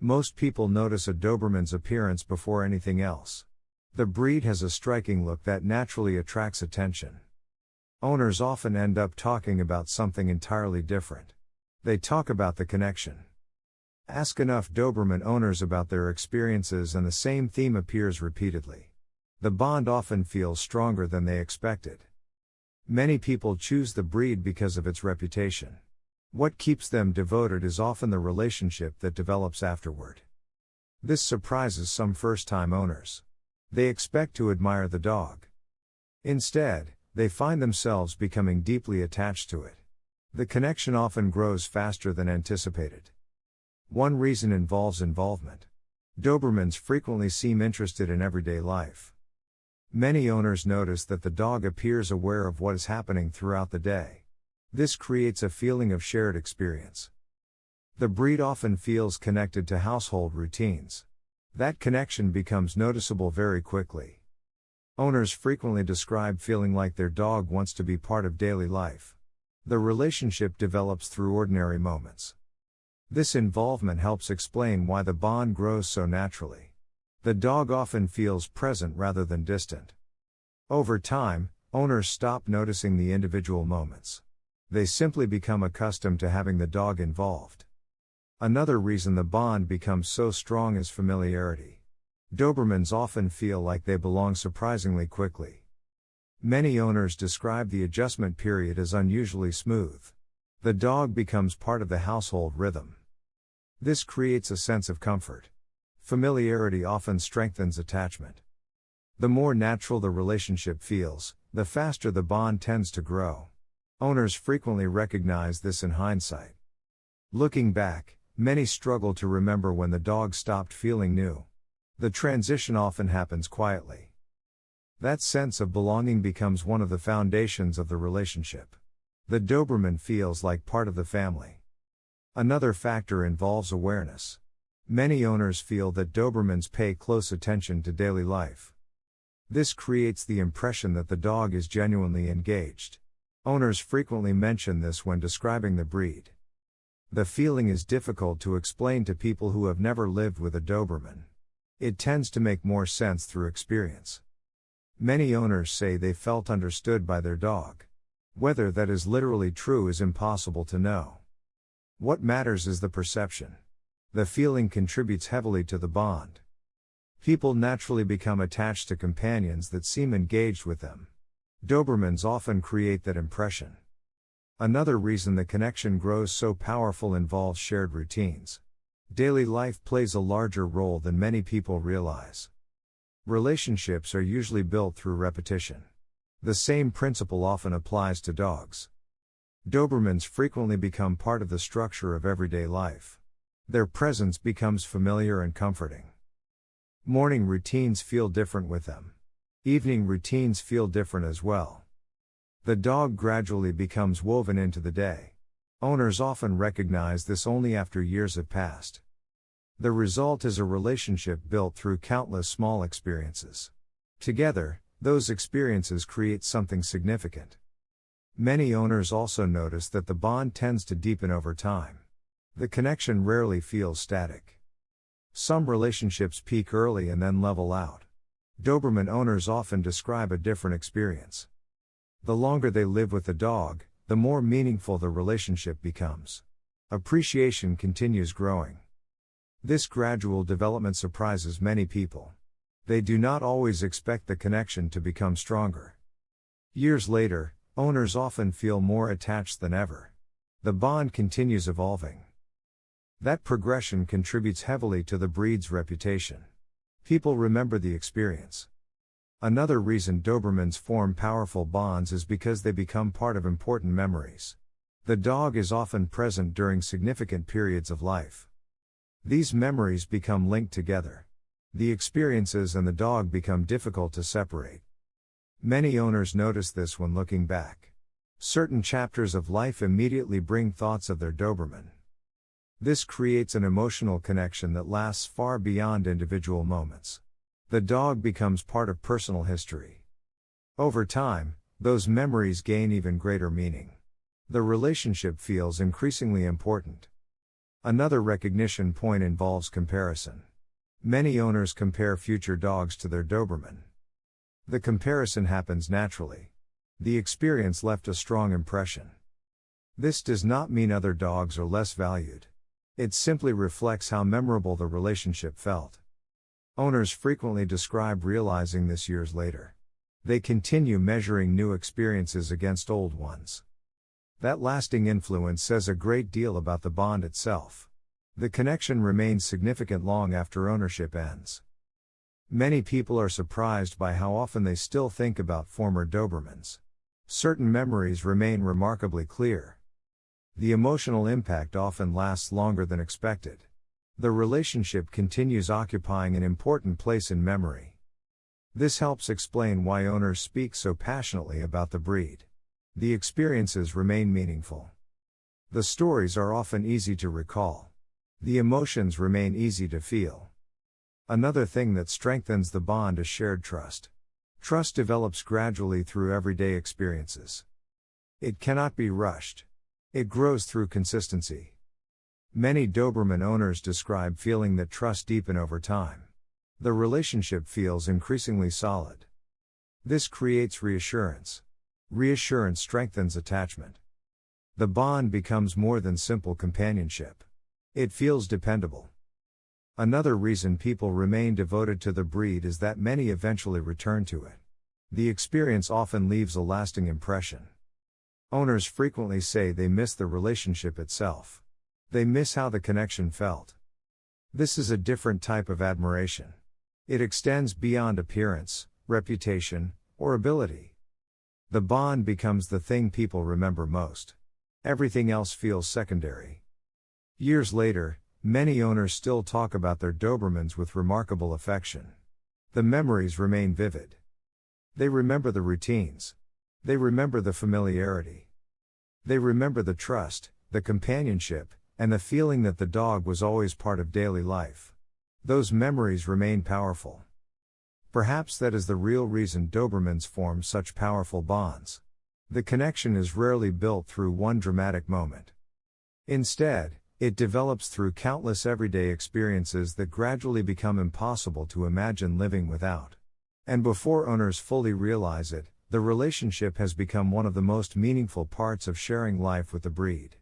Most people notice a Doberman's appearance before anything else. The breed has a striking look that naturally attracts attention. Owners often end up talking about something entirely different. They talk about the connection. Ask enough Doberman owners about their experiences and the same theme appears repeatedly. The bond often feels stronger than they expected. Many people choose the breed because of its reputation. What keeps them devoted is often the relationship that develops afterward. This surprises some first-time owners. They expect to admire the dog. Instead, they find themselves becoming deeply attached to it. The connection often grows faster than anticipated. One reason involves involvement. Dobermans frequently seem interested in everyday life. Many owners notice that the dog appears aware of what is happening throughout the day. This creates a feeling of shared experience. The breed often feels connected to household routines. That connection becomes noticeable very quickly. Owners frequently describe feeling like their dog wants to be part of daily life. The relationship develops through ordinary moments. This involvement helps explain why the bond grows so naturally. The dog often feels present rather than distant. Over time, owners stop noticing the individual moments. They simply become accustomed to having the dog involved. Another reason the bond becomes so strong is familiarity. Dobermans often feel like they belong surprisingly quickly. Many owners describe the adjustment period as unusually smooth. The dog becomes part of the household rhythm. This creates a sense of comfort. Familiarity often strengthens attachment. The more natural the relationship feels, the faster the bond tends to grow. Owners frequently recognize this in hindsight. Looking back, many struggle to remember when the dog stopped feeling new. The transition often happens quietly. That sense of belonging becomes one of the foundations of the relationship. The Doberman feels like part of the family. Another factor involves awareness. Many owners feel that Dobermans pay close attention to daily life. This creates the impression that the dog is genuinely engaged. Owners frequently mention this when describing the breed. The feeling is difficult to explain to people who have never lived with a Doberman. It tends to make more sense through experience. Many owners say they felt understood by their dog. Whether that is literally true is impossible to know. What matters is the perception. The feeling contributes heavily to the bond. People naturally become attached to companions that seem engaged with them. Dobermans often create that impression. Another reason the connection grows so powerful involves shared routines. Daily life plays a larger role than many people realize. Relationships are usually built through repetition. The same principle often applies to dogs. Dobermans frequently become part of the structure of everyday life. Their presence becomes familiar and comforting. Morning routines feel different with them. Evening routines feel different as well. The dog gradually becomes woven into the day. Owners often recognize this only after years have passed. The result is a relationship built through countless small experiences. Together, those experiences create something significant. Many owners also notice that the bond tends to deepen over time. The connection rarely feels static. Some relationships peak early and then level out. Doberman owners often describe a different experience. The longer they live with the dog, the more meaningful the relationship becomes. Appreciation continues growing. This gradual development surprises many people. They do not always expect the connection to become stronger. Years later, owners often feel more attached than ever. The bond continues evolving. That progression contributes heavily to the breed's reputation. People remember the experience. Another reason Dobermans form powerful bonds is because they become part of important memories. The dog is often present during significant periods of life. These memories become linked together. The experiences and the dog become difficult to separate. Many owners notice this when looking back. Certain chapters of life immediately bring thoughts of their Doberman. This creates an emotional connection that lasts far beyond individual moments. The dog becomes part of personal history. Over time, those memories gain even greater meaning. The relationship feels increasingly important. Another recognition point involves comparison. Many owners compare future dogs to their Doberman. The comparison happens naturally. The experience left a strong impression. This does not mean other dogs are less valued. It simply reflects how memorable the relationship felt. Owners frequently describe realizing this years later. They continue measuring new experiences against old ones. That lasting influence says a great deal about the bond itself. The connection remains significant long after ownership ends. Many people are surprised by how often they still think about former Dobermans. Certain memories remain remarkably clear. The emotional impact often lasts longer than expected. The relationship continues occupying an important place in memory. This helps explain why owners speak so passionately about the breed. The experiences remain meaningful. The stories are often easy to recall. The emotions remain easy to feel. Another thing that strengthens the bond is shared trust. Trust develops gradually through everyday experiences. It cannot be rushed. It grows through consistency. Many Doberman owners describe feeling that trust deepen over time. The relationship feels increasingly solid. This creates reassurance. Reassurance strengthens attachment. The bond becomes more than simple companionship. It feels dependable. Another reason people remain devoted to the breed is that many eventually return to it. The experience often leaves a lasting impression. Owners frequently say they miss the relationship itself. They miss how the connection felt. This is a different type of admiration. It extends beyond appearance, reputation, or ability. The bond becomes the thing people remember most. Everything else feels secondary. Years later, many owners still talk about their Dobermans with remarkable affection. The memories remain vivid. They remember the routines. They remember the familiarity. They remember the trust, the companionship, and the feeling that the dog was always part of daily life. Those memories remain powerful. Perhaps that is the real reason Dobermans form such powerful bonds. The connection is rarely built through one dramatic moment. Instead, it develops through countless everyday experiences that gradually become impossible to imagine living without. And before owners fully realize it, the relationship has become one of the most meaningful parts of sharing life with the breed.